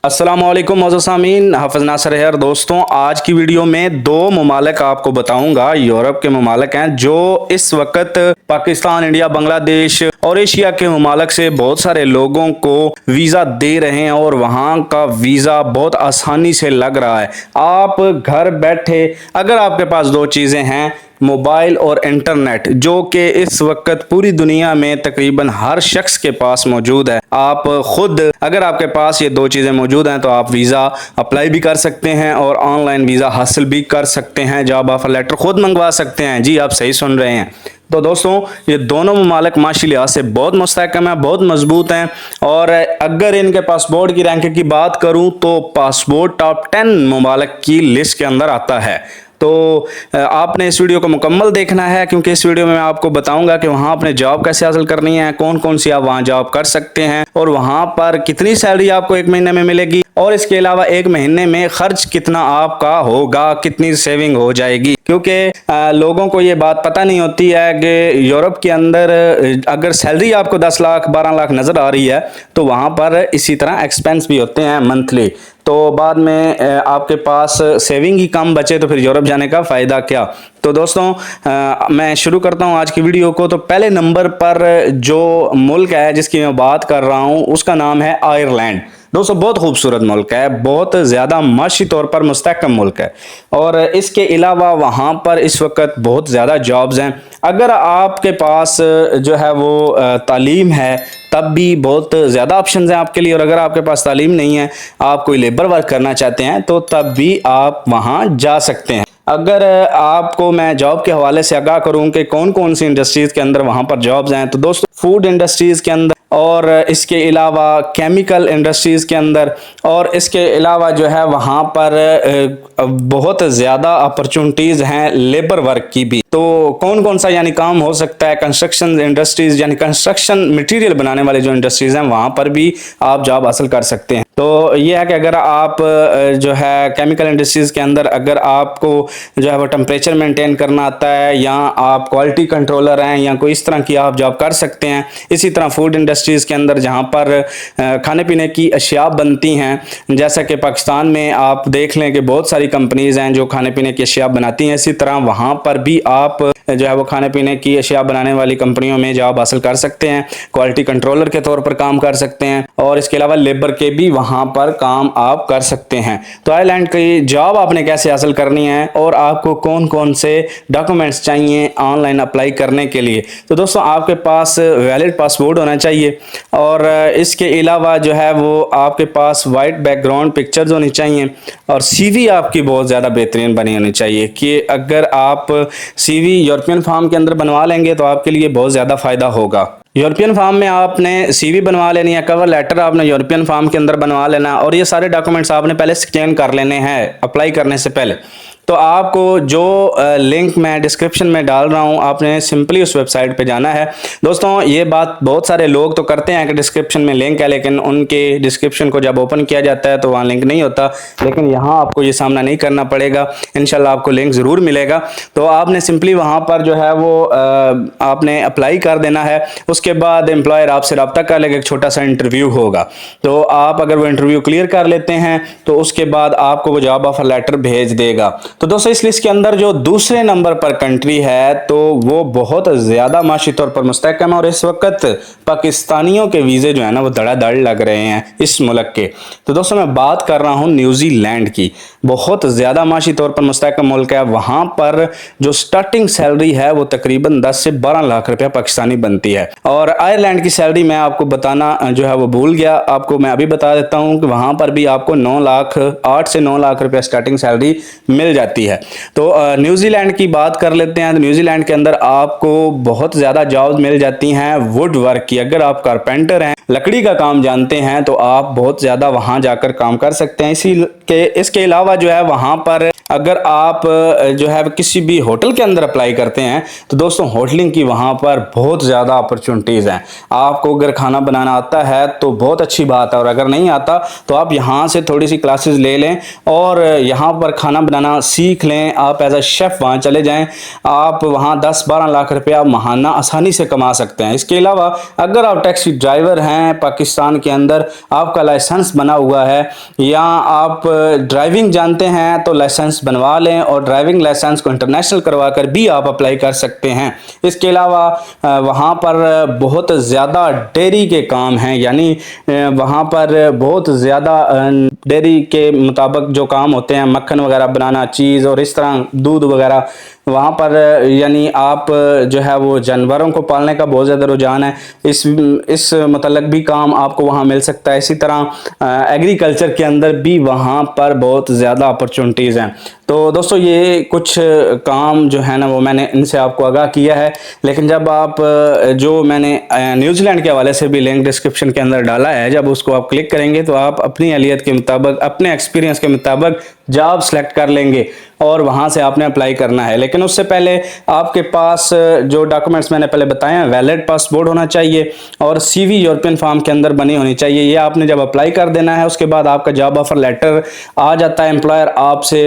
अस्सलामुअलैकुम मौजूद सामीन, हाफ़िज़ नासिर है। दोस्तों, आज की वीडियो में दो ममालिक आपको बताऊंगा, यूरोप के ममालिक हैं जो इस वक्त पाकिस्तान, इंडिया, बांग्लादेश और एशिया के ममालिक से बहुत सारे लोगों को वीज़ा दे रहे हैं और वहाँ का वीज़ा बहुत आसानी से लग रहा है। आप घर बैठे, अगर आपके पास दो चीज़ें हैं, मोबाइल और इंटरनेट, जो कि इस वक्त पूरी दुनिया में तकरीबन हर शख्स के पास मौजूद है। आप खुद अगर आपके पास ये दो चीज़ें मौजूद हैं तो आप वीज़ा अप्लाई भी कर सकते हैं और ऑनलाइन वीज़ा हासिल भी कर सकते हैं, जॉब ऑफर लेटर खुद मंगवा सकते हैं। जी, आप सही सुन रहे हैं। तो दोस्तों, ये दोनों ममालिक माशी लिहाज से बहुत मुस्तहकम है, बहुत मजबूत हैं। और अगर इनके पासपोर्ट की रैंकिंग की बात करूं तो पासपोर्ट टॉप 10 ममालिक की लिस्ट के अंदर आता है। तो आपने इस वीडियो को मुकम्मल देखना है, क्योंकि इस वीडियो में मैं आपको बताऊंगा कि वहाँ आपने जॉब कैसे हासिल करनी है, कौन कौन सी आप वहाँ जॉब कर सकते हैं और वहाँ पर कितनी सैलरी आपको एक महीने में मिलेगी, और इसके अलावा एक महीने में खर्च कितना आपका होगा, कितनी सेविंग हो जाएगी। क्योंकि लोगों को ये बात पता नहीं होती है कि यूरोप के अंदर अगर सैलरी आपको 10 लाख 12 लाख नज़र आ रही है तो वहाँ पर इसी तरह एक्सपेंस भी होते हैं मंथली। तो बाद में आपके पास सेविंग ही कम बचे तो फिर यूरोप जाने का फ़ायदा क्या। तो दोस्तों, मैं शुरू करता हूं आज की वीडियो को। तो पहले नंबर पर जो मुल्क है जिसकी मैं बात कर रहा हूं उसका नाम है आयरलैंड। दोस्तों, बहुत खूबसूरत मुल्क है, बहुत ज़्यादा माशी तौर पर मुस्तहकम मुल्क है और इसके अलावा वहाँ पर इस वक्त बहुत ज़्यादा जॉब्स हैं। अगर आपके पास जो है वो तालीम है तब भी बहुत ज़्यादा ऑप्शंस हैं आपके लिए, और अगर आपके पास तालीम नहीं है, आप कोई लेबर वर्क करना चाहते हैं तो तब भी आप वहाँ जा सकते हैं। अगर आपको मैं जॉब के हवाले से आगाह करूं कि कौन कौन सी इंडस्ट्रीज़ के अंदर वहाँ पर जॉब्स हैं, तो दोस्तों फूड इंडस्ट्रीज़ के अंदर, और इसके अलावा केमिकल इंडस्ट्रीज़ के अंदर, और इसके अलावा जो है वहाँ पर बहुत ज़्यादा अपॉर्चुनिटीज़ हैं लेबर वर्क की भी। तो कौन कौन सा यानी काम हो सकता है, कंस्ट्रक्शन इंडस्ट्रीज़ यानी कंस्ट्रक्शन मटेरियल बनाने वाले जो इंडस्ट्रीज़ हैं वहाँ पर भी आप जॉब हासिल कर सकते हैं। तो ये है कि अगर आप जो है केमिकल इंडस्ट्रीज़ के अंदर अगर आपको जो है वो टेम्परेचर मेंटेन करना आता है, या आप क्वालिटी कंट्रोलर हैं, या कोई इस तरह की आप जॉब कर सकते हैं। इसी तरह फूड इंडस्ट्रीज़ के अंदर जहाँ पर खाने पीने की अशिया बनती हैं, जैसा कि पाकिस्तान में आप देख लें कि बहुत सारी कंपनीज़ हैं जो खाने पीने की अशिया बनाती हैं, इसी तरह वहाँ पर भी आप जो है वो खाने पीने की अशिया बनाने वाली कंपनियों में जॉब हासिल कर सकते हैं, क्वालिटी कंट्रोलर के तौर पर काम कर सकते हैं, और इसके अलावा लेबर के भी वहाँ पर काम आप कर सकते हैं। तो आयरलैंड की जॉब आपने कैसे हासिल करनी है और आपको कौन कौन से डॉक्यूमेंट्स चाहिए ऑनलाइन अप्लाई करने के लिए। तो दोस्तों, आपके पास वैलिड पासपोर्ट होना चाहिए, और इसके अलावा जो है वो आपके पास वाइट बैकग्राउंड पिक्चर्स होनी चाहिए, और सीवी आपकी बहुत ज़्यादा बेहतरीन बनी होनी चाहिए। कि अगर आप सीवी यूरोपियन फॉर्म के अंदर बनवा लेंगे तो आपके लिए बहुत ज़्यादा फ़ायदा होगा। यूरोपियन फॉर्म में आपने सीवी बनवा लेनी है, कवर लेटर आपने यूरोपियन फॉर्म के अंदर बनवा लेना, और ये सारे डॉक्यूमेंट्स आपने पहले स्कैन कर लेने हैं अप्लाई करने से पहले। तो आपको जो लिंक मैं डिस्क्रिप्शन में डाल रहा हूं, आपने सिंपली उस वेबसाइट पे जाना है। दोस्तों, ये बात बहुत सारे लोग तो करते हैं कि डिस्क्रिप्शन में लिंक है, लेकिन उनके डिस्क्रिप्शन को जब ओपन किया जाता है तो वहाँ लिंक नहीं होता। लेकिन यहाँ आपको ये सामना नहीं करना पड़ेगा, इंशाल्लाह आपको लिंक ज़रूर मिलेगा। तो आपने सिंपली वहाँ पर जो है वो आपने अप्लाई कर देना है। उसके बाद एम्प्लॉयर आपसे रब्ता कर लेगा, एक छोटा सा इंटरव्यू होगा। तो आप अगर वो इंटरव्यू क्लियर कर लेते हैं तो उसके बाद आपको वो जॉब ऑफर लेटर भेज देगा। तो दोस्तों, इस लिस्ट के अंदर जो दूसरे नंबर पर कंट्री है तो वो बहुत ज़्यादा माशी तौर पर मुस्तहकम है, और इस वक्त पाकिस्तानियों के वीज़े जो है ना वो धड़ाधड़ लग रहे हैं इस मुल्क के। तो दोस्तों, मैं बात कर रहा हूँ न्यूजीलैंड की। बहुत ज़्यादा माशी तौर पर मुस्तहकम मुल्क है। वहाँ पर जो स्टार्टिंग सैलरी है वो तकरीबन 10 से 12 लाख रुपया पाकिस्तानी बनती है। और आयरलैंड की सैलरी मैं आपको बताना जो है वो भूल गया, आपको मैं अभी बता देता हूँ कि वहाँ पर भी आपको 8 से 9 लाख रुपया स्टार्टिंग सैलरी मिल जाती है। तो न्यूजीलैंड की बात कर लेते हैं। तो न्यूजीलैंड के अंदर आपको बहुत ज़्यादा जॉब्स मिल जाती हैं वुड वर्क की। अगर आप कारपेंटर हैं, लकड़ी का काम जानते हैं, तो आप बहुत ज़्यादा वहाँ जाकर काम कर सकते हैं। इसके अलावा जो है वहाँ पर अगर आप जो है किसी भी होटल के अंदर अप्लाई करते हैं तो दोस्तों होटलिंग की वहाँ पर बहुत ज़्यादा अपॉर्चुनिटीज़ हैं। आपको अगर खाना बनाना आता है तो बहुत अच्छी बात है, और अगर नहीं आता तो आप यहाँ से थोड़ी सी क्लासेस ले लें और यहाँ पर खाना बनाना सीख लें। आप एज अ शेफ़ वहाँ चले जाएँ, आप वहाँ 10-12 लाख रुपया महाना आसानी से कमा सकते हैं। इसके अलावा अगर आप टैक्सी ड्राइवर हैं पाकिस्तान के अंदर, आपका लाइसेंस बना हुआ है या आप ड्राइविंग जानते हैं तो लाइसेंस बनवा लें, और ड्राइविंग लाइसेंस को इंटरनेशनल करवा कर भी आप अप्लाई कर सकते हैं। इसके अलावा वहाँ पर बहुत ज़्यादा डेयरी के काम हैं, यानी वहाँ पर बहुत ज़्यादा डेयरी के मुताबिक जो काम होते हैं, मक्खन वगैरह बनाना, चीज़ और इस तरह दूध वगैरह, वहाँ पर यानी आप जो है वो जानवरों को पालने का बहुत ज़्यादा रुझान है। इस मतलब भी काम आपको वहाँ मिल सकता है। इसी तरह एग्रीकल्चर के अंदर भी वहाँ पर बहुत ज़्यादा अपॉर्चुनिटीज़ हैं। तो दोस्तों ये कुछ काम जो है ना वो मैंने इनसे आपको आगाह किया है, लेकिन जब आप जो मैंने न्यूजीलैंड के हवाले से भी लिंक डिस्क्रिप्शन के अंदर डाला है, जब उसको आप क्लिक करेंगे तो आप अपनी अहलियत के मुताबिक, अपने एक्सपीरियंस के मुताबिक जॉब सेलेक्ट कर लेंगे और वहाँ से आपने अप्लाई करना है। लेकिन उससे पहले आपके पास जो डॉक्यूमेंट्स मैंने पहले बताए हैं, वैलिड पासपोर्ट होना चाहिए और सीवी यूरोपियन फॉर्म के अंदर बनी होनी चाहिए। ये आपने जब अप्लाई कर देना है उसके बाद आपका जॉब ऑफर लेटर आ जाता है। एम्प्लॉयर आपसे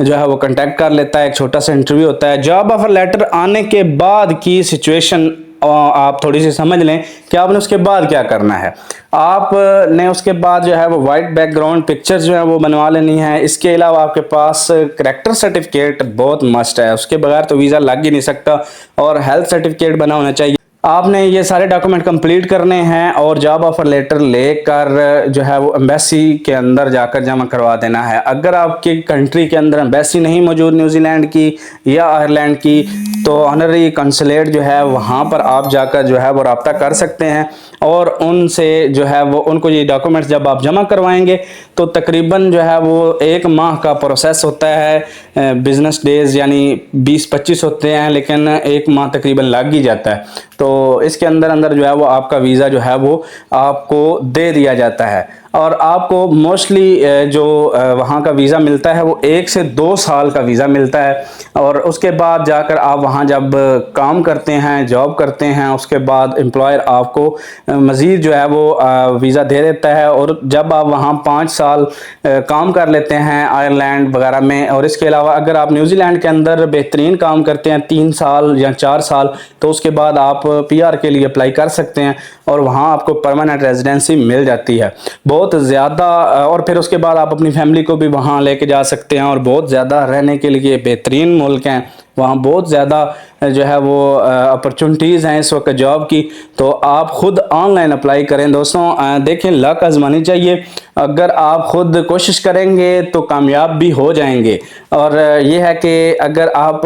जो है वो कांटेक्ट कर लेता है, एक छोटा सा इंटरव्यू होता है। जॉब ऑफर लेटर आने के बाद की सिचुएशन आप थोड़ी सी समझ लें कि आपने उसके बाद क्या करना है। आपने उसके बाद जो है वो वाइट बैकग्राउंड पिक्चर्स जो है वो बनवा लेनी है। इसके अलावा आपके पास करैक्टर सर्टिफिकेट बहुत मस्ट है, उसके बगैर तो वीज़ा लग ही नहीं सकता, और हेल्थ सर्टिफिकेट बना होना चाहिए। आपने ये सारे डॉक्यूमेंट कंप्लीट करने हैं और जॉब ऑफर लेटर लेकर जो है वो एम्बेसी के अंदर जाकर जमा करवा देना है। अगर आपकी कंट्री के अंदर एम्बेसी नहीं मौजूद न्यूजीलैंड की या आयरलैंड की, तो ऑनरी कंसुलेट जो है वहाँ पर आप जाकर जो है वो रब्ता कर सकते हैं और उनसे जो है वो उनको ये डॉक्यूमेंट्स जब आप जमा करवाएंगे तो तकरीबन जो है वो 1 माह का प्रोसेस होता है। बिजनेस डेज यानी 20-25 होते हैं, लेकिन 1 माह तकरीबन लग ही जाता है। तो इसके अंदर अंदर जो है वो आपका वीज़ा जो है वो आपको दे दिया जाता है, और आपको मोस्टली जो वहाँ का वीज़ा मिलता है वो 1 से 2 साल का वीज़ा मिलता है। और उसके बाद जाकर आप वहाँ जब काम करते हैं, जॉब करते हैं, उसके बाद एम्प्लॉयर आपको मज़ीद जो है वो वीज़ा दे देता है। और जब आप वहाँ 5 साल काम कर लेते हैं आयरलैंड वगैरह में, और इसके अलावा अगर आप न्यूजीलैंड के अंदर बेहतरीन काम करते हैं 3 साल या 4 साल, तो उसके बाद आप PR के लिए अप्लाई कर सकते हैं और वहाँ आपको परमानेंट रेजिडेंसी मिल जाती है बहुत ज़्यादा। और फिर उसके बाद आप अपनी फैमिली को भी वहाँ लेके जा सकते हैं, और बहुत ज़्यादा रहने के लिए बेहतरीन मुल्क हैं। वहाँ बहुत ज़्यादा जो है वो अपॉर्चुनिटीज़ हैं इस वक्त जॉब की। तो आप ख़ुद ऑनलाइन अप्लाई करें दोस्तों। देखें, लक आजमानी चाहिए। अगर आप ख़ुद कोशिश करेंगे तो कामयाब भी हो जाएंगे। और ये है कि अगर आप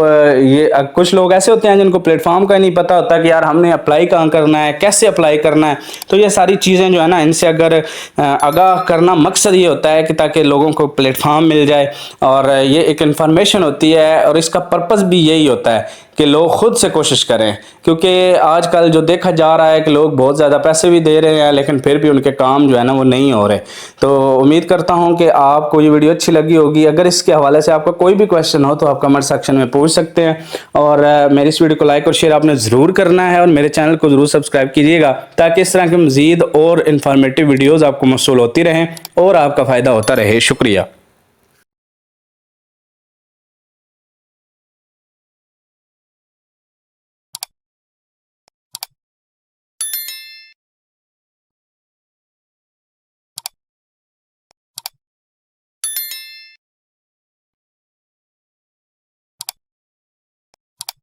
कुछ लोग ऐसे होते हैं जिनको प्लेटफॉर्म का नहीं पता होता कि यार हमने अप्लाई कहाँ करना है, कैसे अप्लाई करना है। तो ये सारी चीज़ें जो है ना, इनसे अगर आगाह करना, मकसद ये होता है कि ताकि लोगों को प्लेटफॉर्म मिल जाए, और ये एक इन्फॉर्मेशन होती है, और इसका पर्पज़ भी यही होता है कि लोग खुद से कोशिश करें। क्योंकि आजकल जो देखा जा रहा है कि लोग बहुत ज़्यादा पैसे भी दे रहे हैं लेकिन फिर भी उनके काम जो है ना वो नहीं हो रहे। तो उम्मीद करता हूं कि आपको ये वीडियो अच्छी लगी होगी। अगर इसके हवाले से आपका कोई भी क्वेश्चन हो तो आप कमेंट सेक्शन में पूछ सकते हैं, और मेरी इस वीडियो को लाइक और शेयर आपने ज़रूर करना है, और मेरे चैनल को ज़रूर सब्सक्राइब कीजिएगा ताकि इस तरह के मज़ीद और इन्फॉर्मेटिव वीडियोज़ आपको मौसूल होती रहें और आपका फ़ायदा होता रहे। शुक्रिया।